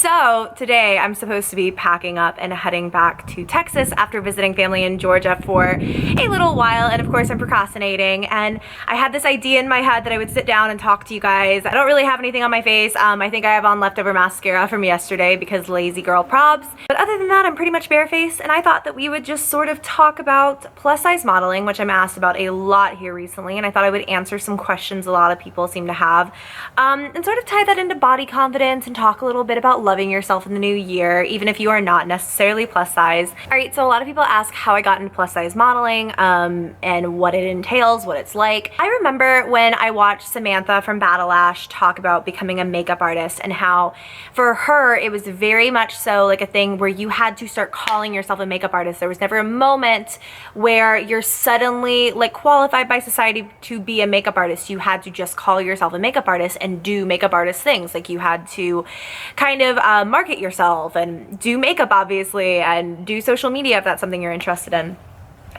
So today I'm supposed to be packing up and heading back to Texas after visiting family in Georgia for a little while, and of course I'm procrastinating, and I had this idea in my head that I would sit down and talk to you guys. I don't really have anything on my face. I think I have on leftover mascara from yesterday because lazy girl probs, but other than that I'm pretty much barefaced, and I thought that we would just sort of talk about plus size modeling, which I'm asked about a lot here recently, and I thought I would answer some questions a lot of people seem to have, and sort of tie that into body confidence and talk a little bit about loving yourself in the new year, even if you are not necessarily plus size. All right, so a lot of people ask how I got into plus size modeling and what it entails, what it's like. I remember when I watched Samantha from Battle Ash talk about becoming a makeup artist and how for her it was very much so like a thing where you had to start calling yourself a makeup artist. There was never a moment where you're suddenly like qualified by society to be a makeup artist. You had to just call yourself a makeup artist and do makeup artist things. Like you had to kind of market yourself and do makeup obviously and do social media if that's something you're interested in.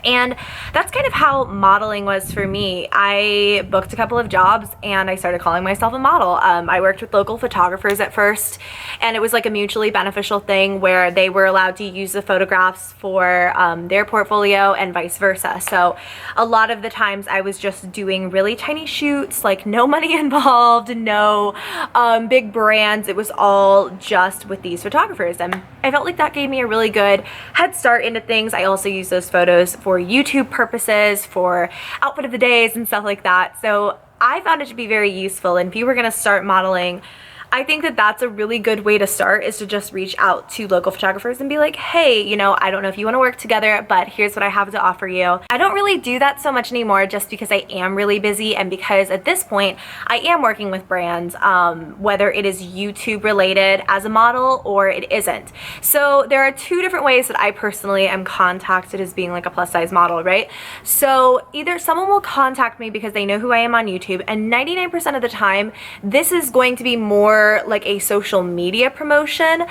And that's kind of how modeling was for me. I booked a couple of jobs and I started calling myself a model. I worked with local photographers at first, and it was like a mutually beneficial thing where they were allowed to use the photographs for their portfolio and vice versa. So a lot of the times I was just doing really tiny shoots, like no money involved, no big brands. It was all just with these photographers, and I felt like that gave me a really good head start into things. I also used those photos for YouTube purposes, for outfit of the days and stuff like that. So I found it to be very useful, and if you were going to start modeling, I think that that's a really good way to start, is to just reach out to local photographers and be like, hey, you know, I don't know if you want to work together, but here's what I have to offer you. I don't really do that so much anymore just because I am really busy, and because at this point I am working with brands, whether it is YouTube related as a model or it isn't. So there are two different ways that I personally am contacted as being like a plus size model, right? So either someone will contact me because they know who I am on YouTube, and 99% of the time this is going to be more like a social media promotion.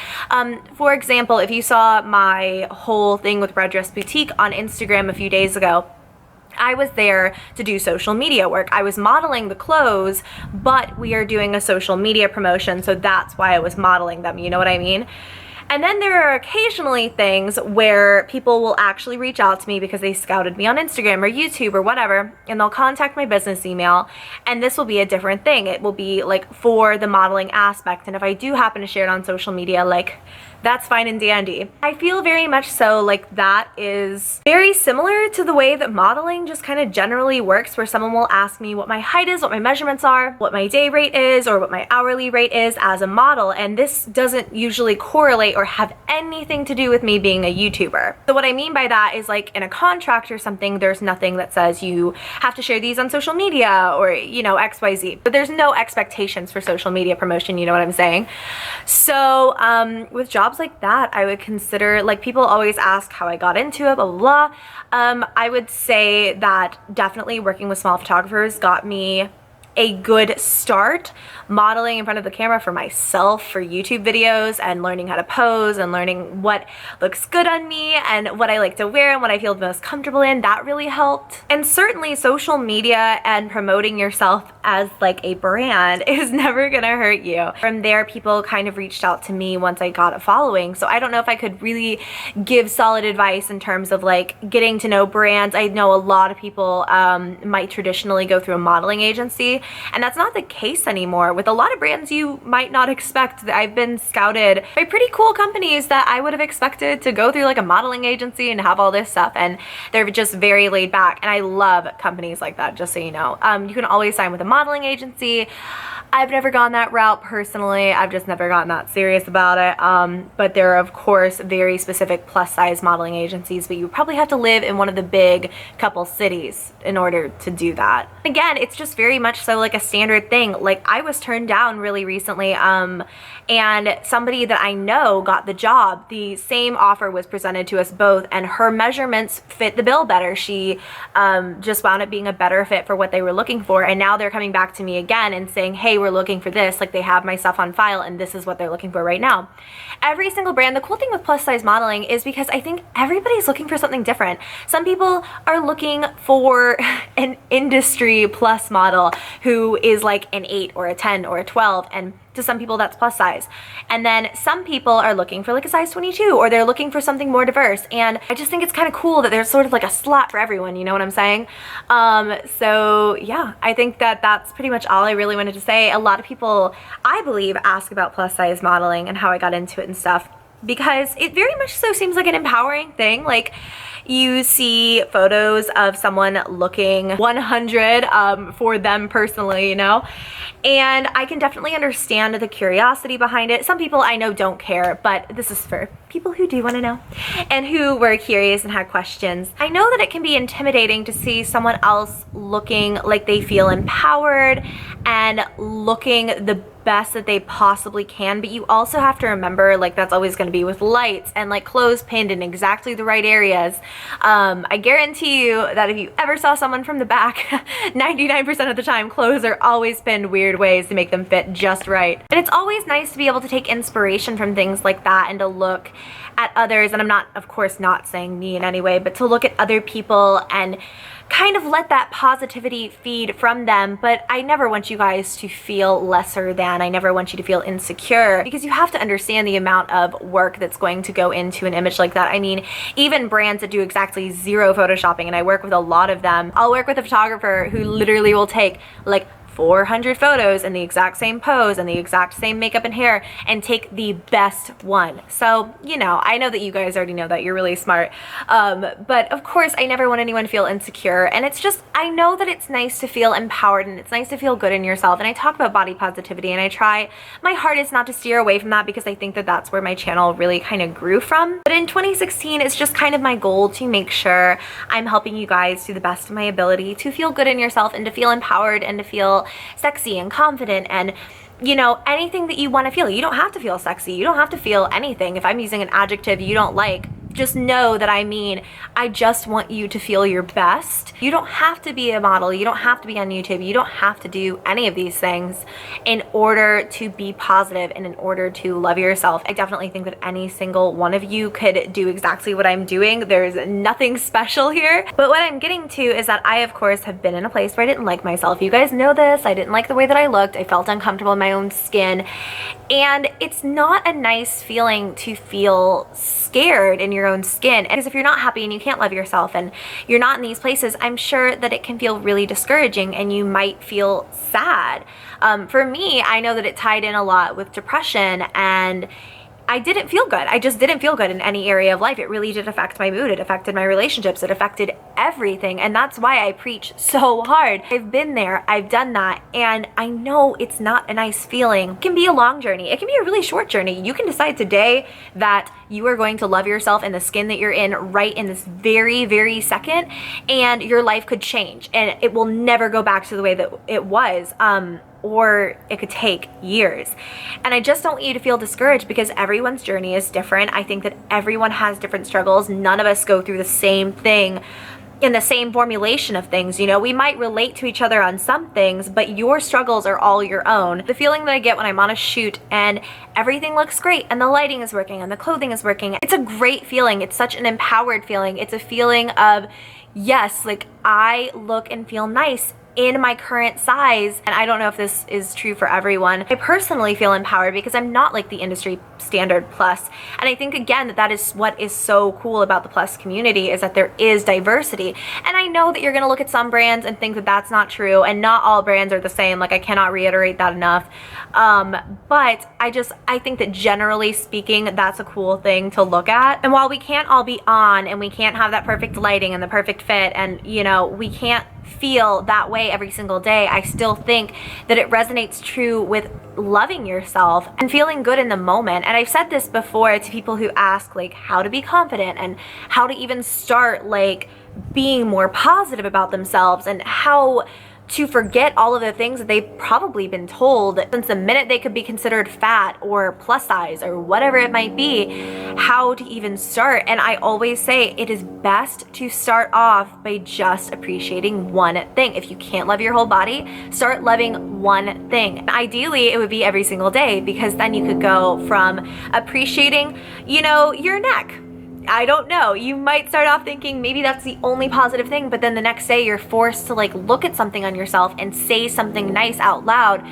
For example, if you saw my whole thing with Red Dress Boutique on Instagram a few days ago, I was there to do social media work. I was modeling the clothes, but we are doing a social media promotion, so that's why I was modeling them, you know what I mean? And then there are occasionally things where people will actually reach out to me because they scouted me on Instagram or YouTube or whatever, and they'll contact my business email, and this will be a different thing. It will be like for the modeling aspect, and if I do happen to share it on social media, like that's fine and dandy. I feel very much so like that is very similar to the way that modeling just kind of generally works, where someone will ask me what my height is, what my measurements are, what my day rate is, or what my hourly rate is as a model, and this doesn't usually correlate or have anything to do with me being a YouTuber. So what I mean by that is, like in a contract or something, there's nothing that says you have to share these on social media or, you know, XYZ, but there's no expectations for social media promotion, you know what I'm saying? So with jobs like that, I would consider, like people always ask how I got into it, blah, blah, blah. I would say that definitely working with small photographers got me a good start modeling in front of the camera for myself for YouTube videos, and learning how to pose and learning what looks good on me and what I like to wear and what I feel the most comfortable in. That really helped. And certainly social media and promoting yourself as like a brand is never gonna hurt you. From there, people kind of reached out to me once I got a following, so I don't know if I could really give solid advice in terms of like getting to know brands. I know a lot of people might traditionally go through a modeling agency, and that's not the case anymore. With a lot of brands you might not expect. I've been scouted by pretty cool companies that I would have expected to go through like a modeling agency and have all this stuff, and they're just very laid back, and I love companies like that, just so you know. You can always sign with a modeling agency. I've never gone that route personally. I've just never gotten that serious about it. But there are of course very specific plus size modeling agencies, but you probably have to live in one of the big couple cities in order to do that. Again, it's just very much so like a standard thing. Like I was turned down really recently, and somebody that I know got the job. The same offer was presented to us both, and her measurements fit the bill better. She just wound up being a better fit for what they were looking for, and now they're coming back to me again and saying, hey, we're looking for this. Like they have my stuff on file, and this is what they're looking for right now. Every single brand, the cool thing with plus size modeling is because I think everybody's looking for something different. Some people are looking for an industry plus model who is like an 8 or a 10 or a 12, and to some people that's plus size. And then some people are looking for like a size 22, or they're looking for something more diverse. And I just think it's kind of cool that there's sort of like a slot for everyone, you know what I'm saying? So yeah, I think that that's pretty much all I really wanted to say. A lot of people, I believe, ask about plus size modeling and how I got into it and stuff, because it very much so seems like an empowering thing. Like, you see photos of someone looking 100 for them personally, you know, and I can definitely understand the curiosity behind it. Some people I know don't care, but this is for people who do want to know and who were curious and had questions. I know that it can be intimidating to see someone else looking like they feel empowered and looking the best that they possibly can, but you also have to remember, like, that's always going to be with lights and like clothes pinned in exactly the right areas. I guarantee you that if you ever saw someone from the back, 99% of the time clothes are always pinned weird ways to make them fit just right. And it's always nice to be able to take inspiration from things like that and to look at others, and I'm not, of course, not saying me in any way, but to look at other people and kind of let that positivity feed from them. But I never want you guys to feel lesser than. I never want you to feel insecure, because you have to understand the amount of work that's going to go into an image like that. I mean, even brands that do exactly zero photoshopping, and I work with a lot of them, I'll work with a photographer who literally will take like 400 photos in the exact same pose and the exact same makeup and hair and take the best one. So, you know, I know that you guys already know that. You're really smart. But of course, I never want anyone to feel insecure. And it's just, I know that it's nice to feel empowered and it's nice to feel good in yourself. And I talk about body positivity, and I try my hardest not to steer away from that, because I think that that's where my channel really kind of grew from. But in 2016, it's just kind of my goal to make sure I'm helping you guys to the best of my ability to feel good in yourself and to feel empowered and to feel sexy and confident and, you know, anything that you want to feel. You don't have to feel sexy. You don't have to feel anything. If I'm using an adjective you don't like, just know that I mean, I just want you to feel your best. You don't have to be a model. You don't have to be on YouTube. You don't have to do any of these things in order to be positive and in order to love yourself. I definitely think that any single one of you could do exactly what I'm doing. There's nothing special here. But what I'm getting to is that I, of course, have been in a place where I didn't like myself. You guys know this. I didn't like the way that I looked. I felt uncomfortable in my own skin. And it's not a nice feeling to feel scared in your own skin, because if you're not happy and you can't love yourself and you're not in these places, I'm sure that it can feel really discouraging and you might feel sad. For me, I know that it tied in a lot with depression, and I didn't feel good. I just didn't feel good in any area of life. It really did affect my mood. It affected my relationships. It affected everything. And that's why I preach so hard. I've been there. I've done that. And I know it's not a nice feeling. It can be a long journey. It can be a really short journey. You can decide today that you are going to love yourself in the skin that you're in right in this very, very second, and your life could change. And it will never go back to the way that it was. Or it could take years. And I just don't want you to feel discouraged, because everyone's journey is different. I think that everyone has different struggles. None of us go through the same thing in the same formulation of things. You know, we might relate to each other on some things, but your struggles are all your own. The feeling that I get when I'm on a shoot and everything looks great and the lighting is working and the clothing is working, it's a great feeling. It's such an empowered feeling. It's a feeling of, yes, like I look and feel nice in my current size. And I don't know if this is true for everyone. I personally feel empowered because I'm not like the industry standard plus. And I think, again, that is what is so cool about the plus community, is that there is diversity. And I know that you're gonna look at some brands and think that that's not true, and not all brands are the same. Like, I cannot reiterate that enough. But I think that generally speaking, that's a cool thing to look at. And while we can't all be on, and we can't have that perfect lighting and the perfect fit, and you know, we can't feel that way every single day, I still think that it resonates true with loving yourself and feeling good in the moment. And I've said this before to people who ask like how to be confident and how to even start like being more positive about themselves, and how to forget all of the things that they've probably been told since the minute they could be considered fat or plus size or whatever it might be, how to even start. And I always say it is best to start off by just appreciating one thing. If you can't love your whole body, start loving one thing. Ideally, it would be every single day, because then you could go from appreciating, you know, your neck I don't know. You might start off thinking maybe that's the only positive thing, but then the next day you're forced to like look at something on yourself and say something nice out loud.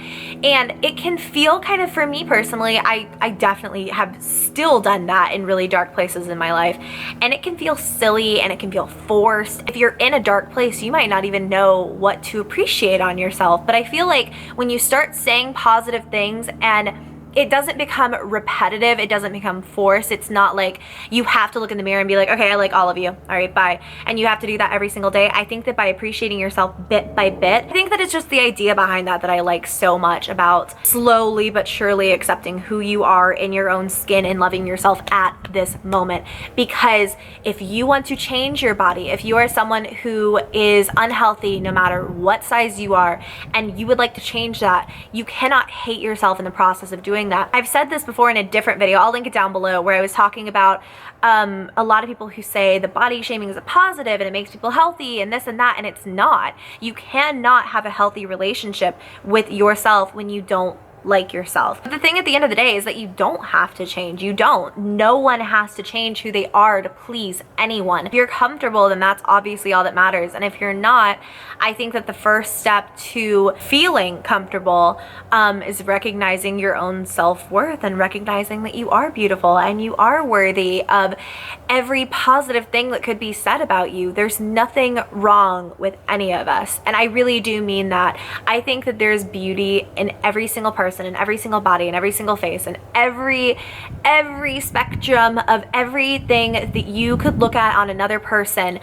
And it can feel kind of, for me personally, I definitely have still done that in really dark places in my life. And it can feel silly and it can feel forced. If you're in a dark place, you might not even know what to appreciate on yourself. But I feel like when you start saying positive things and it doesn't become repetitive, it doesn't become forced. It's not like you have to look in the mirror and be like, okay, I like all of you, all right, bye. And you have to do that every single day. I think that by appreciating yourself bit by bit, I think that it's just the idea behind that I like so much, about slowly but surely accepting who you are in your own skin and loving yourself at this moment. Because if you want to change your body, if you are someone who is unhealthy no matter what size you are, and you would like to change that, you cannot hate yourself in the process of doing that. I've said this before in a different video, I'll link it down below, where I was talking about a lot of people who say the body shaming is a positive and it makes people healthy and this and that, and it's not. You cannot have a healthy relationship with yourself when you don't like yourself. But the thing at the end of the day is that you don't have to change. You don't. No one has to change who they are to please anyone. If you're comfortable, then that's obviously all that matters. And if you're not, I think that the first step to feeling comfortable is recognizing your own self-worth and recognizing that you are beautiful and you are worthy of every positive thing that could be said about you. There's nothing wrong with any of us. And I really do mean that. I think that there's beauty in every single person, in every single body, in every single face, and every spectrum of everything that you could look at on another person,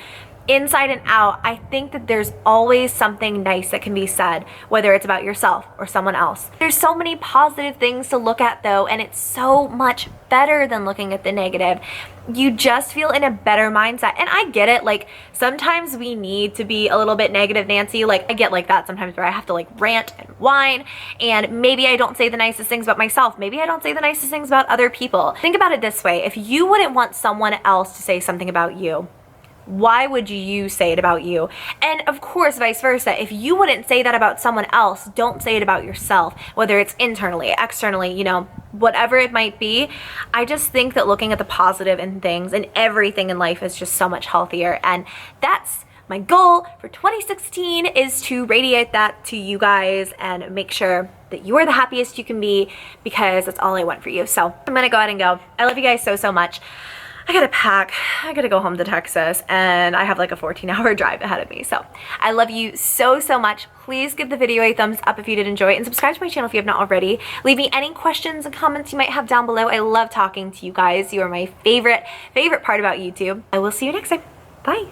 inside and out. I think that there's always something nice that can be said, whether it's about yourself or someone else. There's so many positive things to look at though, and it's so much better than looking at the negative. You just feel in a better mindset. And I get it, like sometimes we need to be a little bit negative Nancy. Like I get like that sometimes where I have to like rant and whine, and maybe I don't say the nicest things about myself. Maybe I don't say the nicest things about other people. Think about it this way. If you wouldn't want someone else to say something about you, why would you say it about you? And of course, vice versa. If you wouldn't say that about someone else, don't say it about yourself, whether it's internally, externally, you know, whatever it might be. I just think that looking at the positive in things and everything in life is just so much healthier. And that's my goal for 2016, is to radiate that to you guys and make sure that you are the happiest you can be, because that's all I want for you. So I'm gonna go ahead and go. I love you guys so, so much. I gotta pack, I gotta go home to Texas, and I have like a 14-hour drive ahead of me. So I love you so, so much. Please give the video a thumbs up if you did enjoy it, and subscribe to my channel if you have not already. Leave me any questions and comments you might have down below. I love talking to you guys. You are my favorite part about YouTube. I will see you next time. Bye.